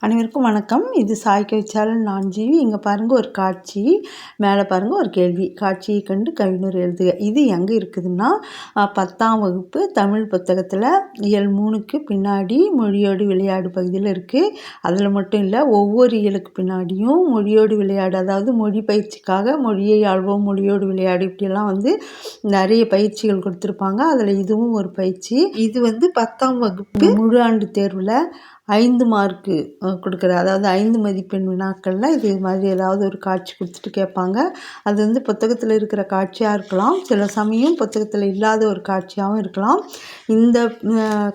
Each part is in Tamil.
அனைவருக்கும் வணக்கம். இது சாய் கவிச்சாலன் நான் ஜீவி. இங்கே பாருங்கள் ஒரு காட்சி, மேலே பாருங்கள் ஒரு கேள்வி. காட்சியை கண்டு கவிஞர் எழுதுக. இது எங்கே இருக்குதுன்னா 10ஆம் வகுப்பு தமிழ் புத்தகத்தில் இயல் 3க்கு பின்னாடி மொழியோடு விளையாடு பகுதியில் இருக்குது. அதில் மட்டும் இல்லை, ஒவ்வொரு இயலுக்கு பின்னாடியும் மொழியோடு விளையாடு, அதாவது மொழி பயிற்சிக்காக மொழியை ஆள்வோம், மொழியோடு விளையாடு, இப்படியெல்லாம் நிறைய பயிற்சிகள் கொடுத்துருப்பாங்க. அதில் இதுவும் ஒரு பயிற்சி. இது 10ஆம் வகுப்பு முழு ஆண்டு தேர்வில் 5 மார்க்கு கொடுக்குற, அதாவது 5 மதிப்பெண் வினாக்களில் இது மாதிரி ஏதாவது ஒரு காட்சி கொடுத்துட்டு கேட்பாங்க. அது புத்தகத்தில் இருக்கிற காட்சியாக இருக்கலாம், சில சமயம் புத்தகத்தில் இல்லாத ஒரு காட்சியாகவும் இருக்கலாம். இந்த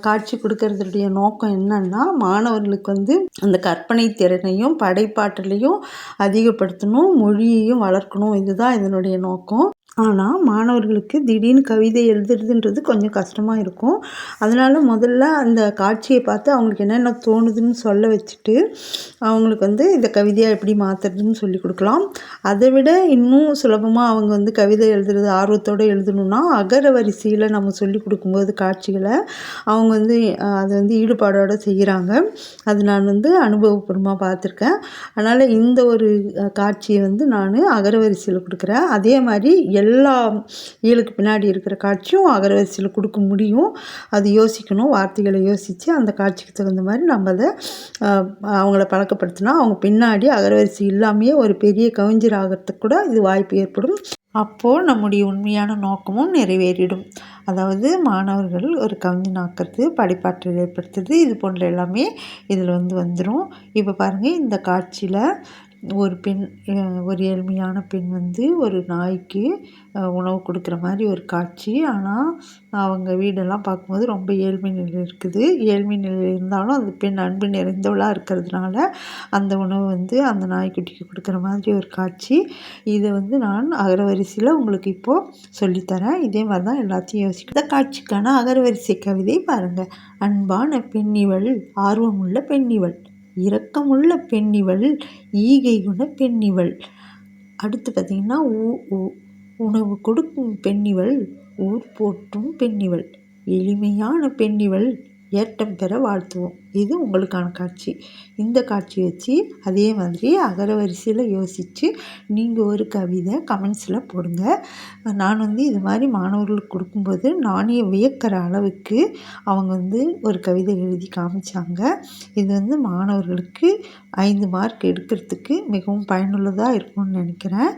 காட்சி கொடுக்கறதுடைய நோக்கம் என்னன்னா, மாணவர்களுக்கு அந்த கற்பனை திறனையும் படைப்பாற்றலையும் அதிகப்படுத்தணும், மொழியையும் வளர்க்கணும். இதுதான் இதனுடைய நோக்கம். ஆனால் மாணவர்களுக்கு திடீர்னு கவிதை எழுதுறதுன்றது கொஞ்சம் கஷ்டமாக இருக்கும். அதனால் முதல்ல அந்த காட்சியை பார்த்து அவங்களுக்கு என்னென்ன தோணுதுன்னு சொல்ல வச்சுட்டு அவங்களுக்கு இந்த கவிதையாக எப்படி மாற்றுறதுன்னு சொல்லி கொடுக்கலாம். அதை விட இன்னும் சுலபமாக அவங்க கவிதை எழுதுறது ஆர்வத்தோடு எழுதணுன்னா அகர வரிசையில் நம்ம சொல்லி கொடுக்கும்போது காட்சிகளை அவங்க அதை ஈடுபாடோடு செய்கிறாங்க. அது நான் அனுபவபூர்வமாக பார்த்துருக்கேன். அதனால் இந்த ஒரு காட்சியை நான் அகர வரிசையில் கொடுக்குறேன். அதே மாதிரி எல்லா இயலுக்கு பின்னாடி இருக்கிற காட்சியும் அகரவரிசையில் கொடுக்க முடியும். அது யோசிக்கணும், வார்த்தைகளை யோசித்து அந்த காட்சிக்கு தகுந்த மாதிரி நம்ம அதை அவங்கள பழக்கப்படுத்தினா அவங்க பின்னாடி அகரவரிசை இல்லாமையே ஒரு பெரிய கவிஞர் ஆகிறதுக்கு கூட இது வாய்ப்பு ஏற்படும். அப்போது நம்முடைய உண்மையான நோக்கமும் நிறைவேறிடும். அதாவது மாணவர்கள் ஒரு கவிஞனாக்கிறது, படைப்பாற்றல் ஏற்படுத்துறது, இது போன்ற எல்லாமே இதில் வந்துடும். இப்போ பாருங்கள், இந்த காட்சியில் ஒரு பெண், ஒரு ஏழ்மையான பெண் ஒரு நாய்க்கு உணவு கொடுக்குற மாதிரி ஒரு காட்சி. ஆனால் அவங்க வீடெல்லாம் பார்க்கும்போது ரொம்ப ஏழ்மை நிலையில் இருக்குது. ஏழ்மை நிலையில் இருந்தாலும் அந்த பெண் அன்பு நிறைந்தவளாக இருக்கிறதுனால அந்த உணவு அந்த நாய்க்குட்டிக்கு கொடுக்குற மாதிரி ஒரு காட்சி. இதை நான் அகரவரிசையில் உங்களுக்கு இப்போது சொல்லித்தரேன். இதே மாதிரி தான் எல்லாத்தையும் யோசிக்கும். இந்த காட்சிக்கான அகரவரிசை கவிதை பாருங்கள். அன்பான பெண்ணிவள், ஆர்வமுள்ள பெண்ணிவள், இரக்கமுள்ள பெண்ணிவள், ஈகை குண பெண்ணிவள். அடுத்து பார்த்திங்கன்னா உணவு கொடுக்கும் பெண்ணிவள், ஊர் போற்றும் பெண்ணிவள், எளிமையான பெண்ணிவள், ஏற்றம் பெற வாழ்த்துவோம். இது உங்களுக்கான காட்சி. இந்த காட்சி வச்சு அதே மாதிரி அகரவரிசையில் யோசித்து நீங்கள் ஒரு கவிதை கமெண்ட்ஸில் போடுங்க. நான் இது மாதிரி மாணவர்களுக்கு கொடுக்கும்போது நானே வியக்கிற அளவுக்கு அவங்க ஒரு கவிதை எழுதி காமிச்சாங்க. இது மாணவர்களுக்கு 5 மார்க் எடுக்கிறதுக்கு மிகவும் பயனுள்ளதாக இருக்கும்னு நினைக்கிறேன்.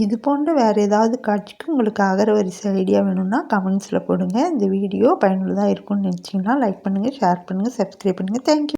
இது போன்ற வேறு ஏதாவது காட்சிக்கு உங்களுக்கு அகரவரிசை ஐடியா வேணும்னா கமெண்ட்ஸில் போடுங்க. இந்த வீடியோ பயனுள்ளதாக இருக்கும்னு நினச்சிங்கன்னா லைக் பண்ணுங்கள், ஷேர் பண்ணுங்கள், சப்ஸ்கிரைப் பண்ணுங்கள். தேங்க்யூ.